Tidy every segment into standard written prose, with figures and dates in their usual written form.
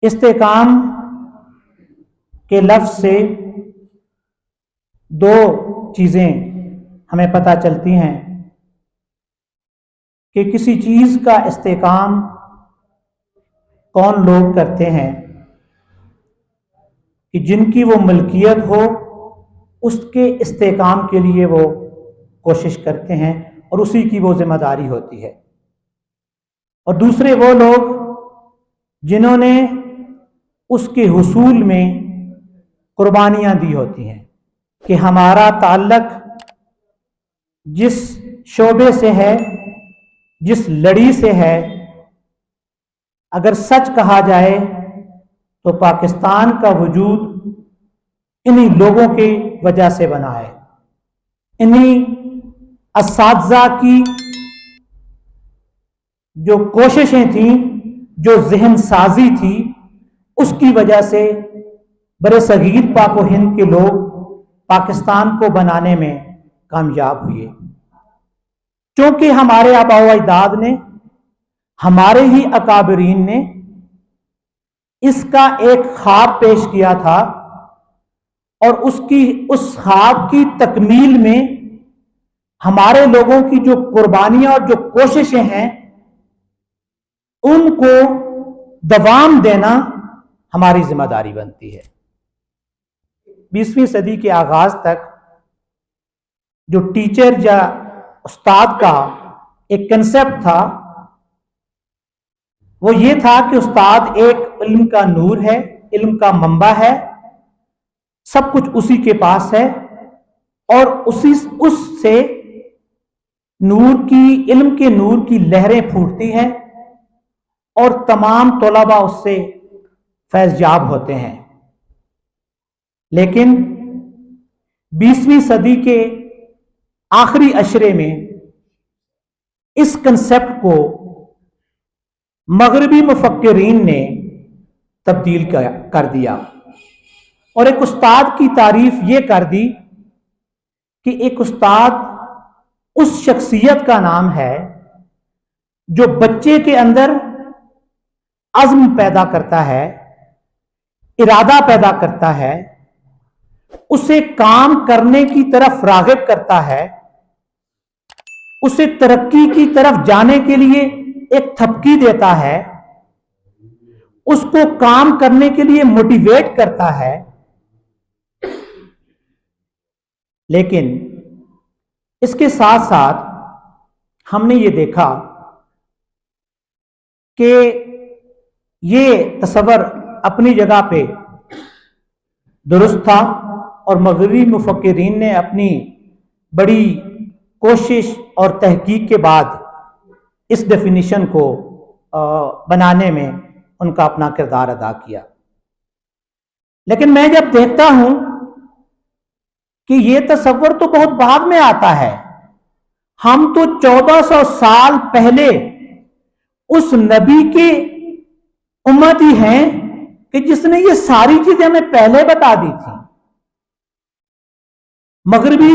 इस्तेकाम के लफ्ज से दो चीजें हमें पता चलती हैं कि किसी चीज का इस्तेकाम कौन लोग करते हैं कि जिनकी वो मलकियत हो, उसके इस्तेकाम के लिए वो कोशिश करते हैं और उसी की वो जिम्मेदारी होती है। और दूसरे वो लोग जिन्होंने उसके हुसूल में कुर्बानियां दी होती हैं कि हमारा ताल्लुक जिस शोबे से है, जिस लड़ी से है, अगर सच कहा जाए तो पाकिस्तान का वजूद इन्हीं लोगों की वजह से बना है। इन्हीं असातिज़ा की जो कोशिशें थी, जो जहन साजी थी, उसकी वजह से बड़े सगीर पाक व हिंद के लोग पाकिस्तान को बनाने में कामयाब हुए। क्योंकि हमारे आबा व अजदाद ने, हमारे ही अकाबरीन ने इसका एक ख्वाब पेश किया था और उस ख्वाब की तकमील में हमारे लोगों की जो कुर्बानियां और जो कोशिशें हैं, उनको दवाम देना हमारी जिम्मेदारी बनती है। 20वीं सदी के आगाज तक जो टीचर या उस्ताद का एक कंसेप्ट था, वो ये था कि उस्ताद एक इल्म का नूर है, इल्म का मंबा है, सब कुछ उसी के पास है और उससे नूर की, इल्म के नूर की लहरें फूटती हैं और तमाम तलबा उससे फैज़याब होते हैं। लेकिन 20वीं सदी के आखिरी अशरे में इस कंसेप्ट को मगरबी मुफक्किरीन ने तब्दील कर दिया और एक उस्ताद की तारीफ ये कर दी कि एक उस्ताद उस शख्सियत का नाम है जो बच्चे के अंदर अज़्म पैदा करता है, इरादा पैदा करता है, उसे काम करने की तरफ राग़िब करता है, उसे तरक्की की तरफ जाने के लिए एक थपकी देता है, उसको काम करने के लिए मोटिवेट करता है। लेकिन इसके साथ साथ हमने ये देखा कि ये तसव्वुर अपनी जगह पे दुरुस्त था और मगरबी मुफक्किरीन ने अपनी बड़ी कोशिश और तहकीक के बाद इस डेफिनेशन को बनाने में उनका अपना किरदार अदा किया। लेकिन मैं जब देखता हूं कि ये तसव्वुर तो बहुत बाद में आता है, हम तो 1400 साल पहले उस नबी के उम्मती हैं कि जिसने ये सारी चीजें हमें पहले बता दी थी। मगरबी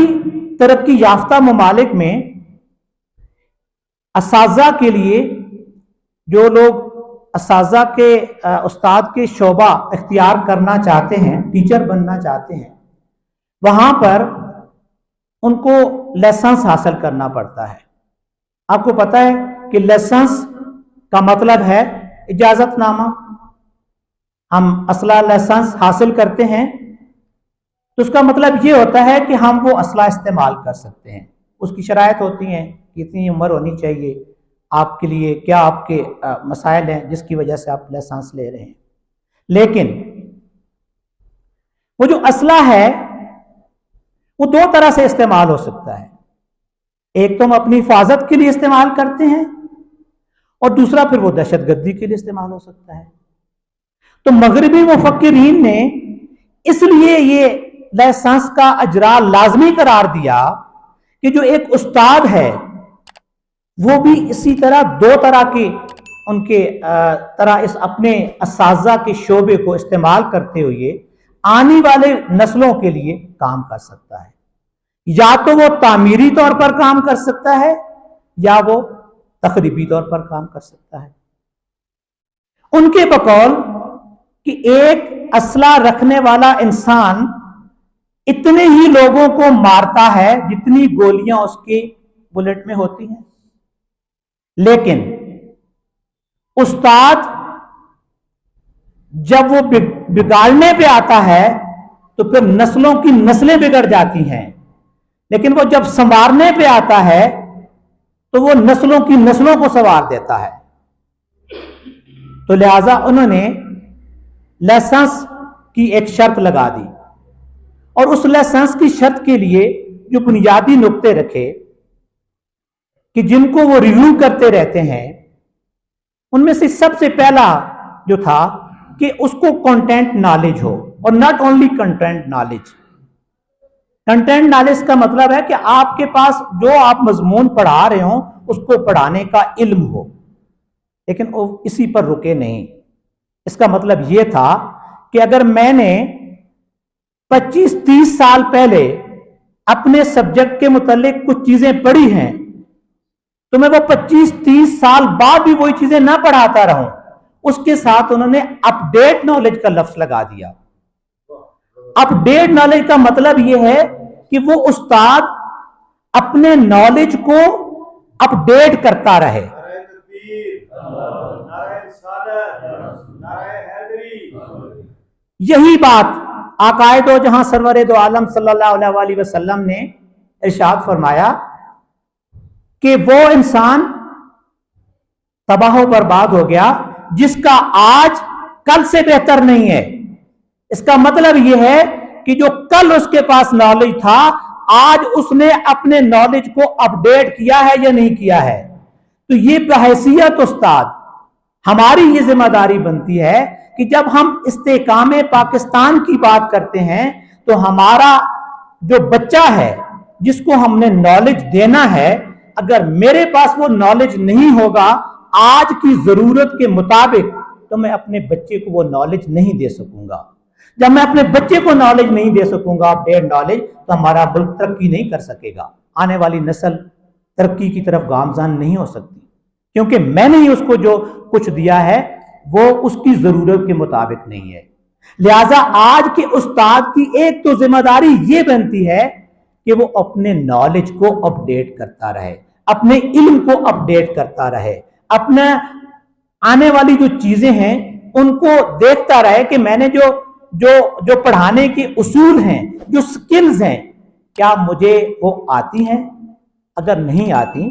तरक्की याफ्ता ममालिक में असातिज़ा के लिए, जो लोग असातिज़ा के उस्ताद के शोबा इख्तियार करना चाहते हैं, टीचर बनना चाहते हैं, वहां पर उनको लाइसेंस हासिल करना पड़ता है। आपको पता है कि लाइसेंस का मतलब है इजाजतनामा। हम असला लाइसेंस हासिल करते हैं तो उसका मतलब ये होता है कि हम वो असला इस्तेमाल कर सकते हैं। उसकी शराइत होती हैं कि इतनी उम्र होनी चाहिए आपके लिए, क्या आपके मसाइल हैं जिसकी वजह से आप लाइसेंस ले रहे हैं। लेकिन वो जो असला है वो दो तरह से इस्तेमाल हो सकता है। एक तो हम अपनी हिफाजत के लिए इस्तेमाल करते हैं और दूसरा फिर वो दहशतगर्दी के लिए इस्तेमाल हो सकता है। तो मगरबी मुफक्किरीन ने इसलिए ये लाइसेंस का अजरा लाजमी करार दिया कि जो एक उस्ताद है वो भी इसी तरह दो तरह के उनके तरह इस अपने असातिज़ा के शोबे को इस्तेमाल करते हुए आने वाले नस्लों के लिए काम कर सकता है। या तो वो तामीरी तौर पर काम कर सकता है या वो तखरीबी तौर पर काम कर सकता है। उनके बकौल कि एक असला रखने वाला इंसान इतने ही लोगों को मारता है जितनी गोलियां उसकी बुलेट में होती हैं, लेकिन उस्ताद जब वो बिगाड़ने पे आता है तो फिर नस्लों की नस्लें बिगड़ जाती हैं, लेकिन वो जब संवारने पे आता है तो वो नस्लों की नस्लों को संवार देता है। तो लिहाजा उन्होंने लाइसेंस की एक शर्त लगा दी और उस लाइसेंस की शर्त के लिए जो बुनियादी नुक्ते रखे कि जिनको वो रिव्यू करते रहते हैं, उनमें से सबसे पहला जो था कि उसको कंटेंट नॉलेज हो, और not only content knowledge. Content knowledge का मतलब है कि आपके पास जो आप मजमून पढ़ा रहे हो उसको पढ़ाने का इल्म हो, लेकिन वो इसी पर रुके नहीं। इसका मतलब यह था कि अगर मैंने 25-30 साल पहले अपने सब्जेक्ट के मुतालिक कुछ चीजें पढ़ी हैं, तो मैं वो 25-30 साल बाद भी वही चीजें ना पढ़ाता रहूं। उसके साथ उन्होंने अपडेट नॉलेज का लफ्ज लगा दिया। अपडेट नॉलेज का मतलब यह है कि वो उस्ताद अपने नॉलेज को अपडेट करता रहे। यही बात आकाए दो जहां सरवरे दो आलम सल्लल्लाहु अलैहि वसल्लम ने इरशाद फरमाया कि वो इंसान तबाह बर्बाद हो गया जिसका आज कल से बेहतर नहीं है। इसका मतलब यह है कि जो कल उसके पास नॉलेज था, आज उसने अपने नॉलेज को अपडेट किया है या नहीं किया है। तो ये बहैसियत उस्ताद हमारी ये जिम्मेदारी बनती है कि जब हम इस्तेकामे पाकिस्तान की बात करते हैं तो हमारा जो बच्चा है जिसको हमने नॉलेज देना है, अगर मेरे पास वो नॉलेज नहीं होगा आज की जरूरत के मुताबिक, तो मैं अपने बच्चे को वो नॉलेज नहीं दे सकूंगा। जब मैं अपने बच्चे को नॉलेज नहीं दे सकूंगा, अपडेट नॉलेज, तो हमारा मुल्क तरक्की नहीं कर सकेगा। आने वाली नस्ल तरक्की की तरफ गामजान नहीं हो सकती, क्योंकि मैंने ही उसको जो कुछ दिया है वो उसकी जरूरत के मुताबिक नहीं है। लिहाजा आज के उस्ताद की एक तो जिम्मेदारी ये बनती है कि वो अपने नॉलेज को अपडेट करता रहे, अपने इल्म को अपडेट करता रहे, अपने आने वाली जो चीजें हैं उनको देखता रहे कि मैंने जो जो जो पढ़ाने के उसूल हैं, जो स्किल्स हैं, क्या मुझे वो आती हैं। अगर नहीं आती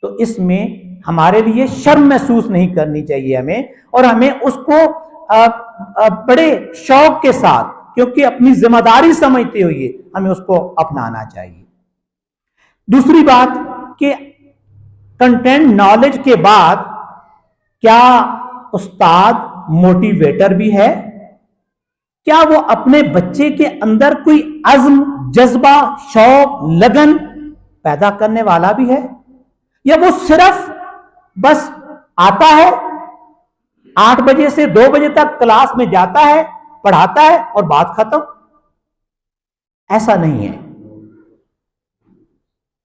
तो इसमें हमारे लिए शर्म महसूस नहीं करनी चाहिए हमें, और हमें उसको बड़े शौक के साथ, क्योंकि अपनी जिम्मेदारी समझते हुए हमें उसको अपनाना चाहिए। दूसरी बात कि कंटेंट नॉलेज के बाद क्या उस्ताद मोटिवेटर भी है? क्या वो अपने बच्चे के अंदर कोई अज़्म, जज्बा, शौक, लगन पैदा करने वाला भी है, या वो सिर्फ बस आता है 8 बजे से 2 बजे तक क्लास में जाता है, पढ़ाता है और बात खत्म? ऐसा नहीं है।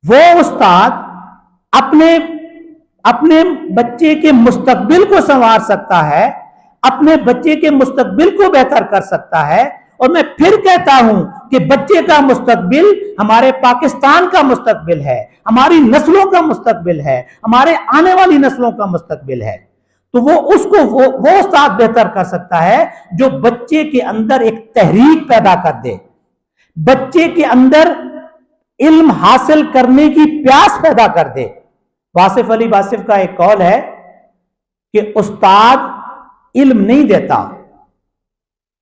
वो उस्ताद अपने बच्चे के मुस्तकबिल को संवार सकता है, अपने बच्चे के मुस्तकबिल को बेहतर कर सकता है। और मैं फिर कहता हूं कि बच्चे का मुस्तकबिल हमारे पाकिस्तान का मुस्तकबिल है, हमारी नस्लों का मुस्तकबिल है, हमारे आने वाली नस्लों का मुस्तकबिल है। तो वो उस्ताद बेहतर कर सकता है जो बच्चे के अंदर एक तहरीक पैदा कर दे, बच्चे के अंदर इल्म हासिल करने की प्यास पैदा कर दे। वासिफ अली वासिफ का एक कौल है कि उस्ताद इल्म नहीं देता,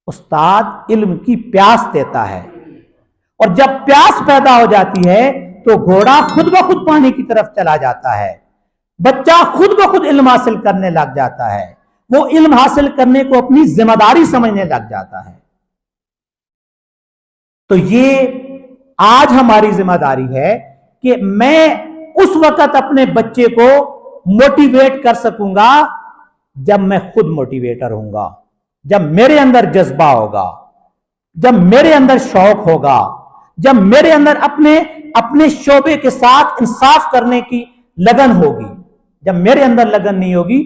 उस्ताद इल्म की प्यास देता है। और जब प्यास पैदा हो जाती है तो घोड़ा खुद ब खुद पानी की तरफ चला जाता है, बच्चा खुद ब खुद इल्म हासिल करने लग जाता है, वो इल्म हासिल करने को अपनी जिम्मेदारी समझने लग जाता है। तो ये आज हमारी जिम्मेदारी है कि मैं उस वक्त अपने बच्चे को मोटिवेट कर सकूंगा जब मैं खुद मोटिवेटर होऊंगा, जब मेरे अंदर जज्बा होगा, जब मेरे अंदर शौक होगा, जब मेरे अंदर अपने शोबे के साथ इंसाफ करने की लगन होगी। जब मेरे अंदर लगन नहीं होगी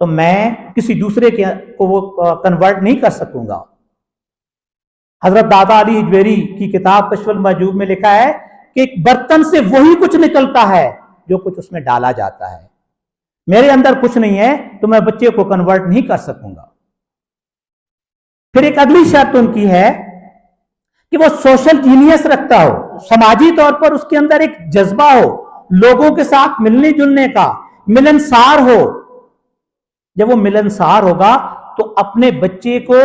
तो मैं किसी दूसरे को वो कन्वर्ट नहीं कर सकूंगा। हजरत दादा अली हिजवेरी की किताब कश्फुल महजूब में लिखा है कि एक बर्तन से वही कुछ निकलता है जो कुछ उसमें डाला जाता है। मेरे अंदर कुछ नहीं है तो मैं बच्चे को कन्वर्ट नहीं कर सकूंगा। फिर एक अगली शर्त उनकी है कि वो सोशल जीनियस रखता हो, समाजी तौर पर उसके अंदर एक जज्बा हो, लोगों के साथ मिलने जुलने का, मिलनसार हो। जब वो मिलनसार होगा तो अपने बच्चे को,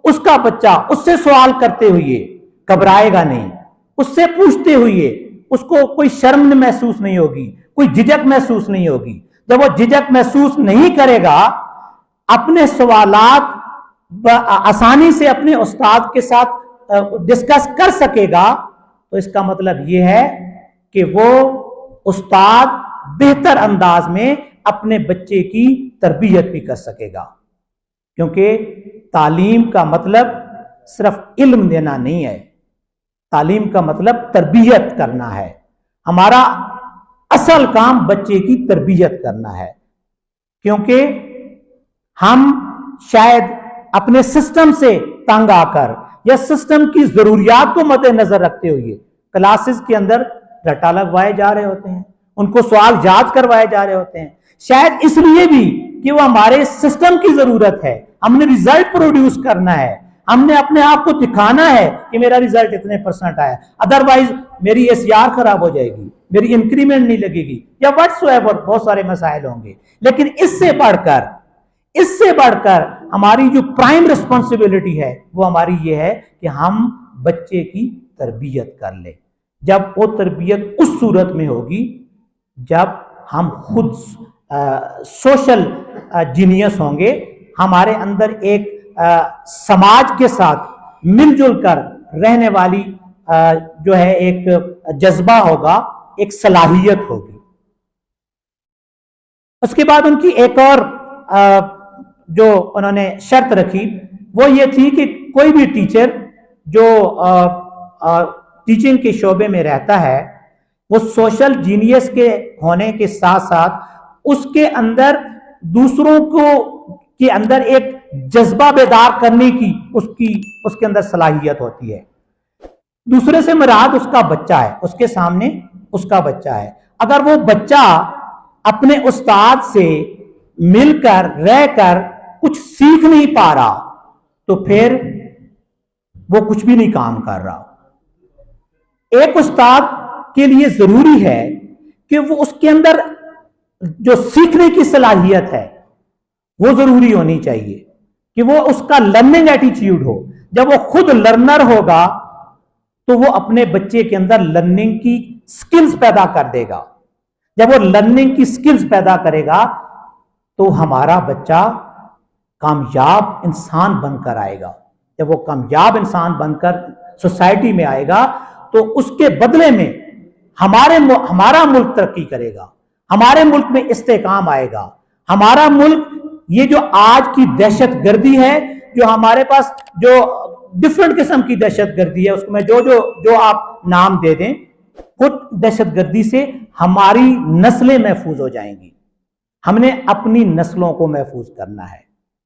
उसका बच्चा उससे सवाल करते हुए घबराएगा नहीं, उससे पूछते हुए उसको कोई शर्म महसूस नहीं होगी, कोई झिझक महसूस नहीं होगी। जब वो झिझक महसूस नहीं करेगा, अपने सवालात आसानी से अपने उस्ताद के साथ डिस्कस कर सकेगा, तो इसका मतलब यह है कि वो उस्ताद बेहतर अंदाज में अपने बच्चे की तरबियत भी कर सकेगा। क्योंकि तालीम का मतलब सिर्फ इल्म देना नहीं है, तालीम का मतलब तरबियत करना है। हमारा असल काम बच्चे की तरबियत करना है। क्योंकि हम शायद अपने सिस्टम से तंग आकर या सिस्टम की जरूरियात को मद्देनजर रखते हुए क्लासेस के अंदर रट्टा लगवाए जा रहे होते हैं, उनको सवाल याद करवाए जा रहे होते हैं, शायद इसलिए भी कि वो हमारे सिस्टम की जरूरत है। हमने रिजल्ट प्रोड्यूस करना है, हमने अपने आप को दिखाना है कि मेरा रिजल्ट इतने परसेंट आया, अदरवाइज मेरी एसआर खराब हो जाएगी, मेरी इंक्रीमेंट नहीं लगेगी, या व्हाट्सएवर बहुत सारे मसाइल होंगे। लेकिन इससे बढ़कर हमारी जो प्राइम रिस्पॉन्सिबिलिटी है वो हमारी ये है कि हम बच्चे की तरबियत कर ले। जब वो तरबियत उस सूरत में होगी जब हम खुद सोशल जीनियस होंगे, हमारे अंदर एक समाज के साथ मिलजुल कर रहने वाली जो है एक जज्बा होगा, एक सलाहियत होगी। उसके बाद उनकी एक और जो उन्होंने शर्त रखी वो ये थी कि कोई भी टीचर जो टीचिंग के शोबे में रहता है वो सोशल जीनियस के होने के साथ साथ उसके अंदर दूसरों को के अंदर एक जज्बा बेदार करने की उसके अंदर सलाहियत होती है। दूसरे से मुराद उसका बच्चा है, उसके सामने उसका बच्चा है। अगर वो बच्चा अपने उस्ताद से मिलकर रहकर कुछ सीख नहीं पा रहा तो फिर वो कुछ भी नहीं काम कर रहा। एक उस्ताद के लिए जरूरी है कि वो उसके अंदर जो सीखने की सलाहियत है वो जरूरी होनी चाहिए, कि वो उसका लर्निंग एटीट्यूड हो। जब वो खुद लर्नर होगा तो वो अपने बच्चे के अंदर लर्निंग की स्किल्स पैदा कर देगा। जब वो लर्निंग की स्किल्स पैदा करेगा तो हमारा बच्चा कामयाब इंसान बनकर आएगा। जब वो कामयाब इंसान बनकर सोसाइटी में आएगा तो उसके बदले में हमारा मुल्क तरक्की करेगा, हमारे मुल्क में इस्तेकाम आएगा। हमारा मुल्क, ये जो आज की दहशतगर्दी है, जो हमारे पास जो डिफरेंट किस्म की दहशतगर्दी है, उसको मैं जो आप नाम दे दें, वो दहशतगर्दी से हमारी नस्लें महफूज हो जाएंगी। हमने अपनी नस्लों को महफूज करना है।